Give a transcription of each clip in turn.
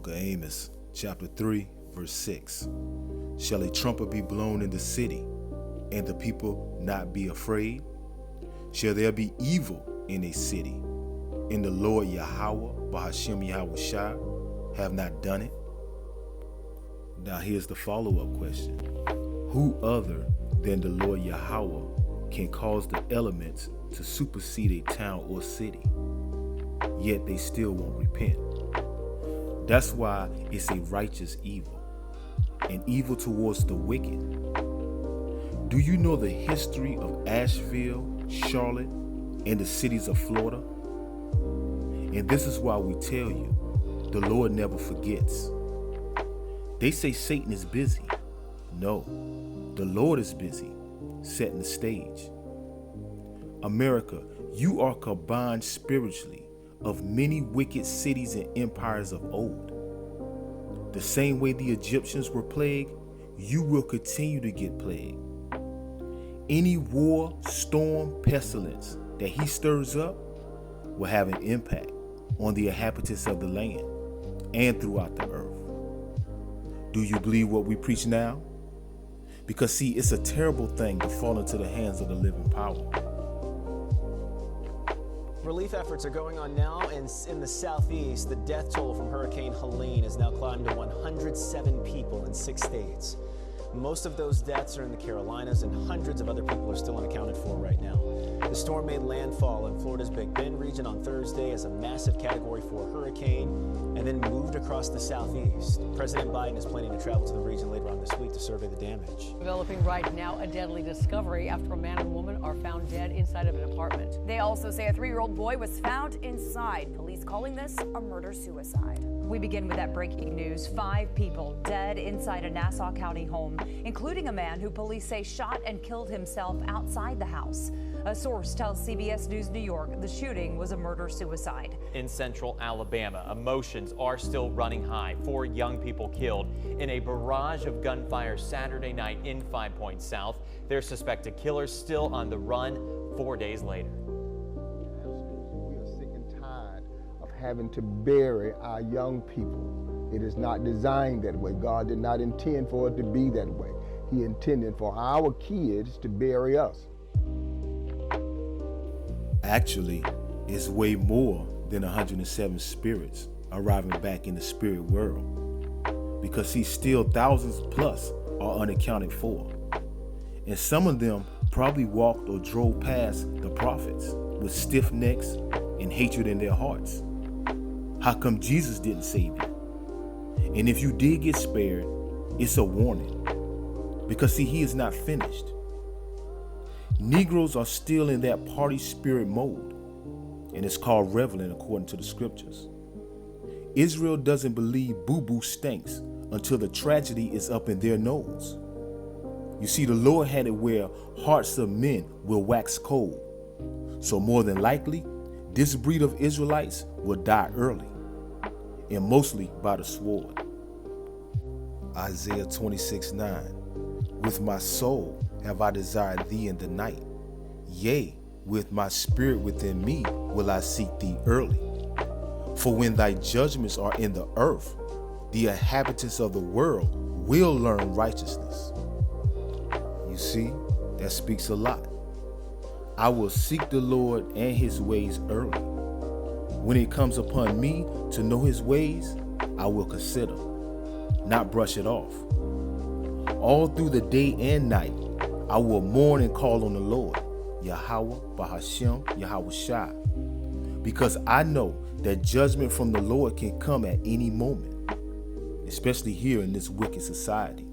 book of Amos, chapter 3, verse 6. Shall a trumpet be blown in the city, and the people not be afraid? Shall there be evil in a city, and the Lord Yahweh, Bahashem Yahweh Shai, have not done it? Now here's the follow-up question. Who other than the Lord Yahweh can cause the elements to supersede a town or city, yet they still won't repent? That's why it's a righteous evil, an evil towards the wicked. Do you know the history of Asheville, Charlotte, and the cities of Florida? And this is why we tell you, the Lord never forgets. They say Satan is busy. No, the Lord is busy, setting the stage. America, you are combined spiritually of many wicked cities and empires of old. The same way the Egyptians were plagued, you will continue to get plagued. Any war, storm, pestilence that he stirs up will have an impact on the inhabitants of the land and throughout the earth. Do you believe what we preach now? Because see, it's a terrible thing to fall into the hands of the living power. Relief efforts are going on now, and in the southeast, the death toll from Hurricane Helene has now climbed to 107 people in 6 states. Most of those deaths are in the Carolinas, and hundreds of other people are still unaccounted for right now. The storm made landfall in Florida's Big Bend region on Thursday as a massive Category 4 hurricane and then moved across the southeast. President Biden is planning to travel to the region later on this week to survey the damage. Developing right now, a deadly discovery after a man and woman are found dead inside of an apartment. They also say a 3-year-old boy was found inside. Police calling this a murder-suicide. We begin with that breaking news. 5 people dead inside a Nassau County home, including a man who police say shot and killed himself outside the house. A source tells CBS News New York the shooting was a murder-suicide. In central Alabama, emotions are still running high. 4 young people killed in a barrage of gunfire Saturday night in 5 Points South. Their suspected killers still on the run 4 days later. We are sick and tired of having to bury our young people. It is not designed that way. God did not intend for it to be that way. He intended for our kids to bury us. Actually, it's way more than 107 spirits arriving back in the spirit world. Because see, still thousands plus are unaccounted for. And some of them probably walked or drove past the prophets with stiff necks and hatred in their hearts. How come Jesus didn't save you? And if you did get spared, it's a warning. Because see, he is not finished. Negroes are still in that party spirit mode, and it's called reveling according to the scriptures. Israel doesn't believe boo-boo stinks until the tragedy is up in their nose. You see, the Lord had it where hearts of men will wax cold. So more than likely, this breed of Israelites will die early, and mostly by the sword. Isaiah 26:9. With my soul have I desired thee in the night. Yea, with my spirit within me will I seek thee early. For when thy judgments are in the earth, the inhabitants of the world will learn righteousness. You see, that speaks a lot. I will seek the Lord and his ways early. When it comes upon me to know his ways, I will consider, not brush it off. All through the day and night, I will mourn and call on the Lord, Yahweh, Bahashem, Yahweh Shai, because I know that judgment from the Lord can come at any moment, especially here in this wicked society.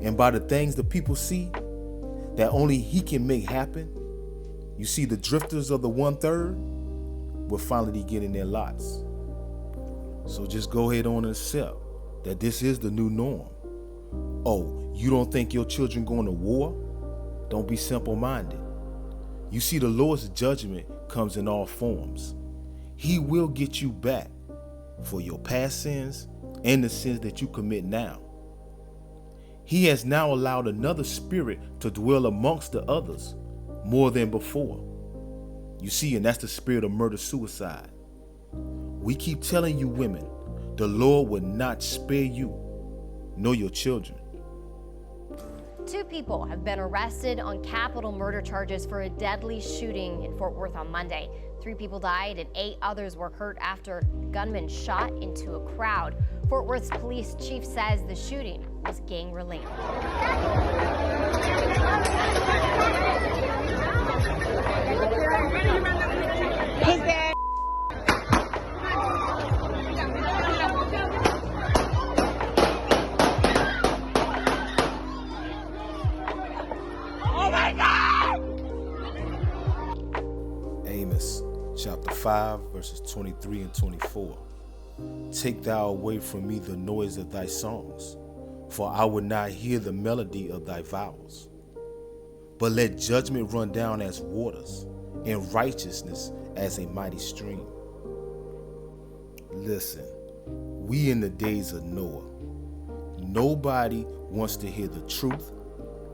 And by the things the people see that only he can make happen, you see the drifters of the 1/3 will finally get in their lots. So just go ahead on and accept that this is the new norm. Oh, you don't think your children going to war? Don't be simple-minded. You see, the Lord's judgment comes in all forms. He will get you back for your past sins and the sins that you commit now. He has now allowed another spirit to dwell amongst the others more than before. You see, and that's the spirit of murder-suicide. We keep telling you women, the Lord will not spare you, nor your children. 2 people have been arrested on capital murder charges for a deadly shooting in Fort Worth on Monday. 3 people died and 8 others were hurt after gunmen shot into a crowd. Fort Worth's police chief says the shooting was gang-related. Amos chapter 5 verses 23 and 24. Take thou away from me the noise of thy songs, for I will not hear the melody of thy vows. But let judgment run down as waters, and righteousness as a mighty stream. Listen, we in the days of Noah. Nobody wants to hear the truth,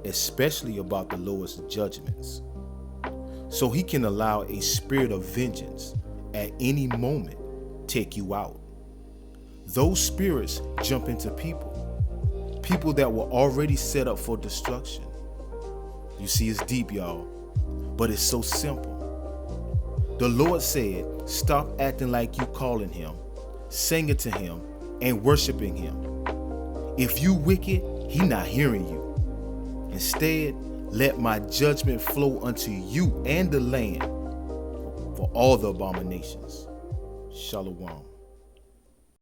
especially about the Lord's judgments. So he can allow a spirit of vengeance at any moment take you out. Those spirits jump into people that were already set up for destruction. You see, it's deep, y'all, but it's so simple. The Lord said, stop acting like you calling him, singing to him, and worshiping him. If you wicked, he not hearing you. Instead, let my judgment flow unto you and the land for all the abominations. Shalom.